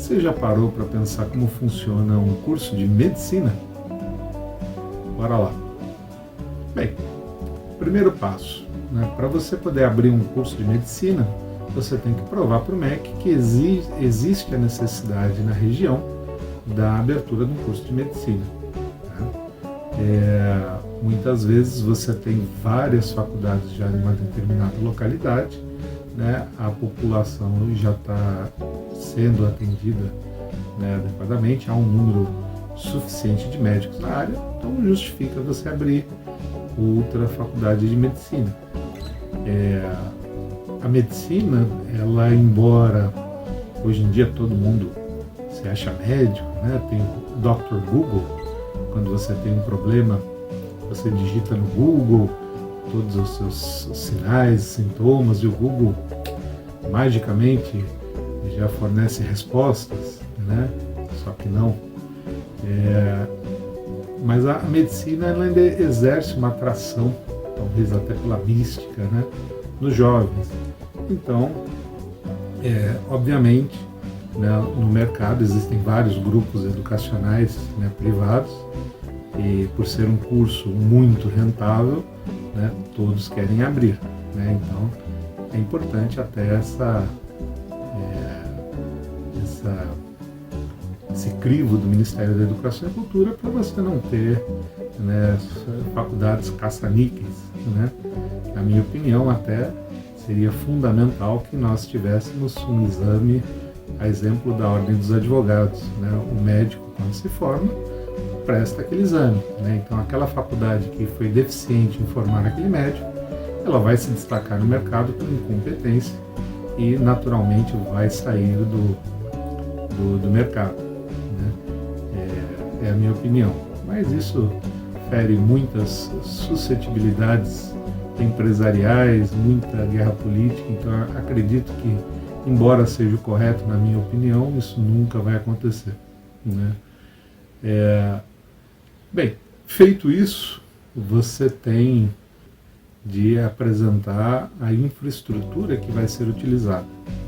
Você já parou para pensar como funciona um curso de medicina? Bora lá. Bem, primeiro passo, né? Para você poder abrir um curso de medicina, você tem que provar para o MEC que existe a necessidade na região da abertura de um curso de medicina. Tá? Muitas vezes você tem várias faculdades já em uma determinada localidade, né? A população já está sendo atendida, né, adequadamente, há um número suficiente de médicos na área, então justifica você abrir outra faculdade de medicina. A medicina, ela, embora hoje em dia todo mundo se acha médico, né? Tem o Dr. Google, quando você tem um problema, você digita no Google todos os seus sinais, sintomas, e o Google magicamente já fornece respostas, né? Só que não. Mas a medicina, ela ainda exerce uma atração, talvez até pela mística, né, nos jovens. Então, obviamente, né, no mercado existem vários grupos educacionais, né, privados, e por ser um curso muito rentável, né, todos querem abrir, né? Então é importante até esse crivo do Ministério da Educação e Cultura para você não ter, né, faculdades caça-níqueis, né? Na minha opinião, até seria fundamental que nós tivéssemos um exame a exemplo da Ordem dos Advogados, né? O médico, quando se forma, presta aquele exame, né? Então aquela faculdade que foi deficiente em formar aquele médico, ela vai se destacar no mercado por incompetência e naturalmente vai sair do mercado, né? É a minha opinião, mas isso fere muitas suscetibilidades empresariais, muita guerra política, então acredito que, embora seja o correto na minha opinião, isso nunca vai acontecer, né? Bem, feito isso, você tem de apresentar a infraestrutura que vai ser utilizada,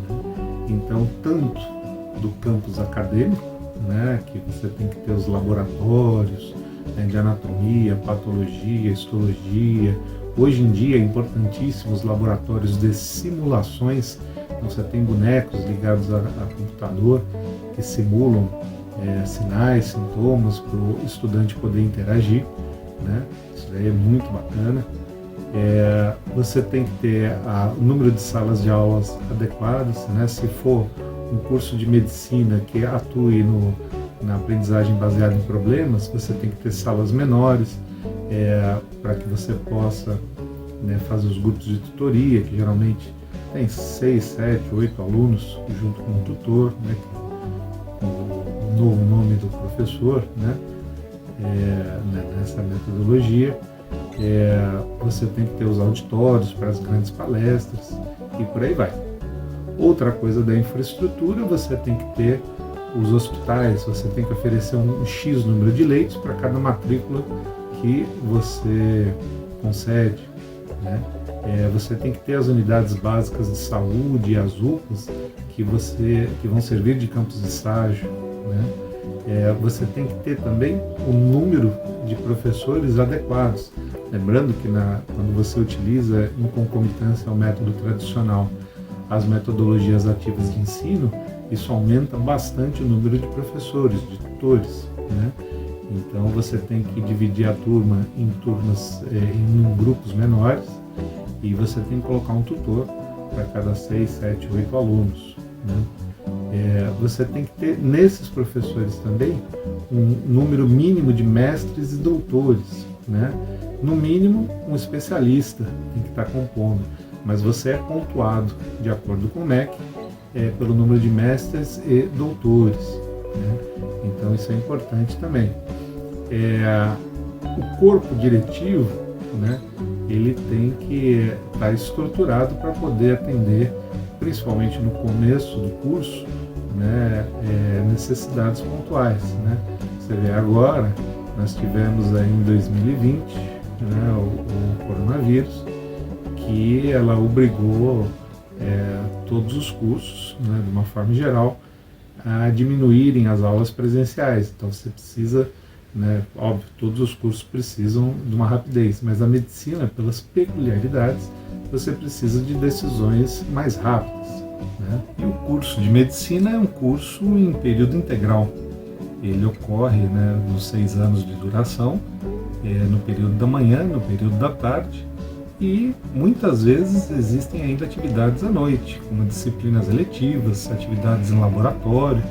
né? Então, tanto do campus acadêmico, né, que você tem que ter os laboratórios, né, de anatomia, patologia, histologia. Hoje em dia é importantíssimo os laboratórios de simulações. Então, você tem bonecos ligados a computador que simulam sinais, sintomas para o estudante poder interagir, né? Isso daí é muito bacana. Você tem que ter o número de salas de aulas adequadas, né? Se for um curso de medicina que atue na aprendizagem baseada em problemas, você tem que ter salas menores para que você possa, né, fazer os grupos de tutoria, que geralmente tem 6, 7, 8 alunos junto com um tutor, né, o novo nome do professor, né, nessa metodologia. Você tem que ter os auditórios para as grandes palestras e por aí vai. Outra coisa da infraestrutura, você tem que ter os hospitais, você tem que oferecer um X número de leitos para cada matrícula que você concede, né? Você tem que ter as unidades básicas de saúde e as UPAs que vão servir de campos de estágio, né? Você tem que ter também o número de professores adequados. Lembrando que quando você utiliza em concomitância ao método tradicional as metodologias ativas de ensino, isso aumenta bastante o número de professores, de tutores, né? Então você tem que dividir a turma em turmas, em grupos menores, e você tem que colocar um tutor para cada 6, 7, 8 alunos, né? Você tem que ter nesses professores também um número mínimo de mestres e doutores, né? No mínimo um especialista tem que estar compondo, mas você é pontuado de acordo com o MEC pelo número de mestres e doutores, né? Então isso é importante também. O corpo diretivo, né, ele tem que estar estruturado para poder atender, principalmente no começo do curso, né, necessidades pontuais, né? Você vê agora, nós tivemos aí em 2020, né, o coronavírus, que ela obrigou todos os cursos, né, de uma forma geral, a diminuírem as aulas presenciais. Então você precisa, né, óbvio, todos os cursos precisam de uma rapidez, mas a medicina, pelas peculiaridades, você precisa de decisões mais rápidas, né? E o curso de medicina é um curso em período integral. Ele ocorre, né, nos 6 anos de duração, no período da manhã, no período da tarde, e muitas vezes existem ainda atividades à noite, como disciplinas eletivas, atividades em laboratório,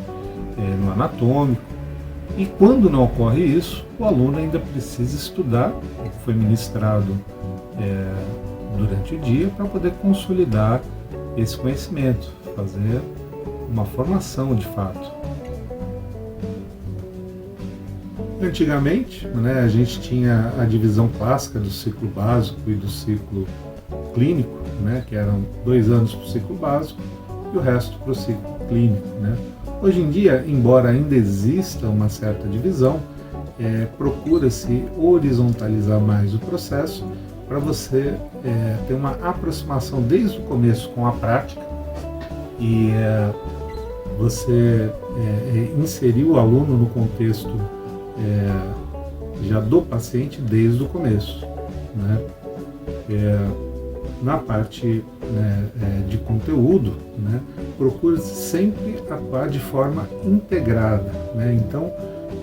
no anatômico. E quando não ocorre isso, o aluno ainda precisa estudar o que foi ministrado durante o dia para poder consolidar esse conhecimento, fazer uma formação de fato. Antigamente, né, a gente tinha a divisão clássica do ciclo básico e do ciclo clínico, né, que eram 2 anos para o ciclo básico e o resto para o ciclo clínico, né. Hoje em dia, embora ainda exista uma certa divisão, procura-se horizontalizar mais o processo para você ter uma aproximação desde o começo com a prática e você inserir o aluno no contexto já do paciente desde o começo, né? Na parte, né, de conteúdo, né, procura-se sempre atuar de forma integrada, né? Então,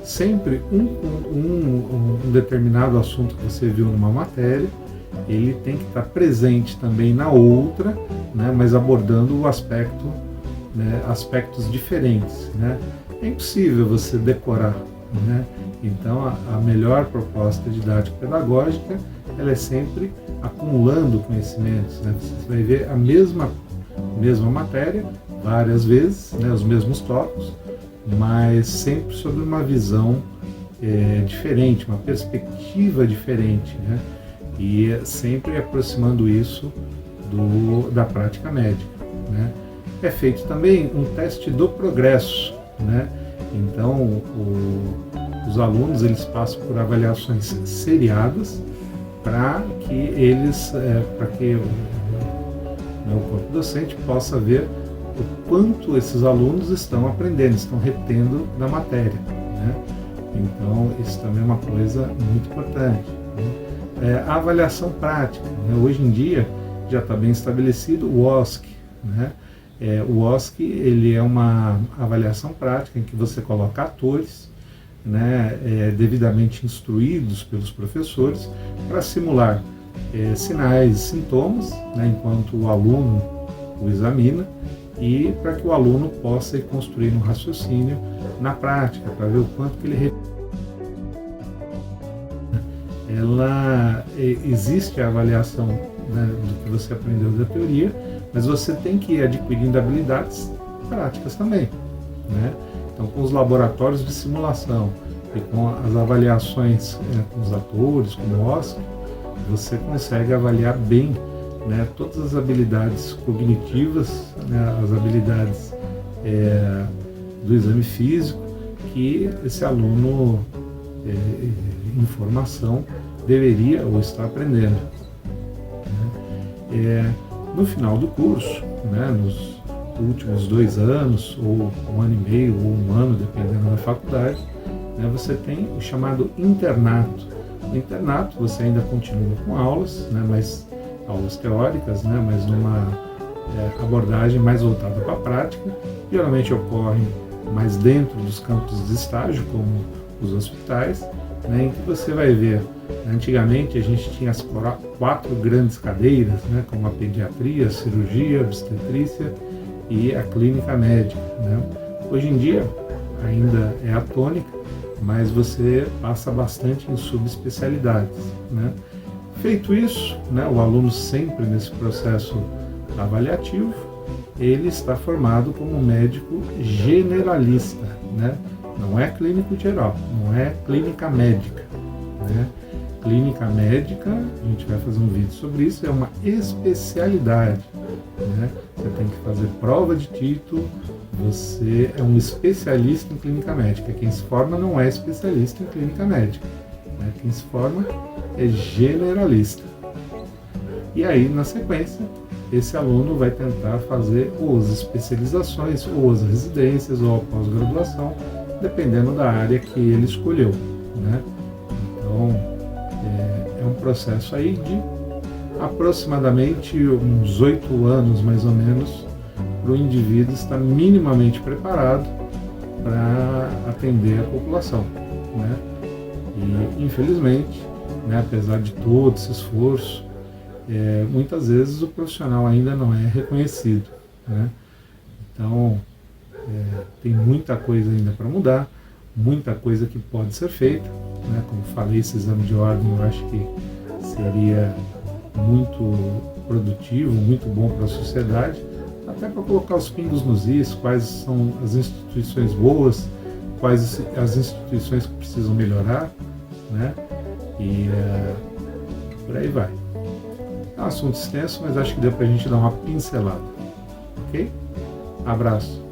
sempre um determinado assunto que você viu numa matéria, ele tem que estar presente também na outra, né, mas abordando o aspecto, né, aspectos diferentes, né? É impossível você decorar, né? Então, a melhor proposta didático-pedagógica, ela é sempre acumulando conhecimentos, né? Você vai ver a mesma matéria várias vezes, né, os mesmos tópicos, mas sempre sob uma visão diferente, uma perspectiva diferente, né? E sempre aproximando isso da prática médica, né? É feito também um teste do progresso, né? Então, os alunos eles passam por avaliações seriadas para que o corpo docente possa ver o quanto esses alunos estão aprendendo, estão retendo da matéria, né? Então, isso também é uma coisa muito importante, né? A avaliação prática, né? Hoje em dia já está bem estabelecido o OSC, né? O OSC ele é uma avaliação prática em que você coloca atores, né, devidamente instruídos pelos professores para simular sinais e sintomas, né, enquanto o aluno o examina, e para que o aluno possa ir construindo um raciocínio na prática, para ver o quanto que ele existe a avaliação, né, do que você aprendeu da teoria, mas você tem que ir adquirindo habilidades práticas também, né? Então, com os laboratórios de simulação e com as avaliações com os atores, com o OSC, você consegue avaliar bem, né, todas as habilidades cognitivas, né, as habilidades do exame físico que esse aluno em formação deveria ou está aprendendo, né? No final do curso, né, nos últimos 2 anos, ou 1 ano e meio, ou 1 ano, dependendo da faculdade, né, você tem o chamado internato. No internato você ainda continua com aulas, né, mas aulas teóricas, né, mas numa abordagem mais voltada para a prática. Geralmente ocorrem mais dentro dos campos de estágio, como os hospitais, né, em que você vai ver, antigamente a gente tinha as 4 grandes cadeiras, né, como a pediatria, a cirurgia, a obstetrícia e a clínica médica, né. Hoje em dia ainda é a tônica, mas você passa bastante em subespecialidades, né. Feito isso, né, o aluno sempre nesse processo avaliativo, ele está formado como médico generalista, né. Não é clínico geral, não é clínica médica, né? Clínica médica, a gente vai fazer um vídeo sobre isso, é uma especialidade, né? Você tem que fazer prova de título, você é um especialista em clínica médica. Quem se forma não é especialista em clínica médica, né? Quem se forma é generalista. E aí, na sequência, esse aluno vai tentar fazer ou as especializações, ou as residências, ou a pós-graduação, dependendo da área que ele escolheu, né? Então, é um processo aí de aproximadamente uns 8 anos, mais ou menos, para o indivíduo estar minimamente preparado para atender a população, né? E, infelizmente, né, apesar de todo esse esforço, muitas vezes o profissional ainda não é reconhecido, né? Então, tem muita coisa ainda para mudar, muita coisa que pode ser feita, né? Como falei, esse exame de ordem eu acho que seria muito produtivo, muito bom para a sociedade, até para colocar os pingos nos is, quais são as instituições boas, quais as instituições que precisam melhorar, né? E por aí vai. É um assunto extenso, mas acho que deu para a gente dar uma pincelada, ok? Abraço.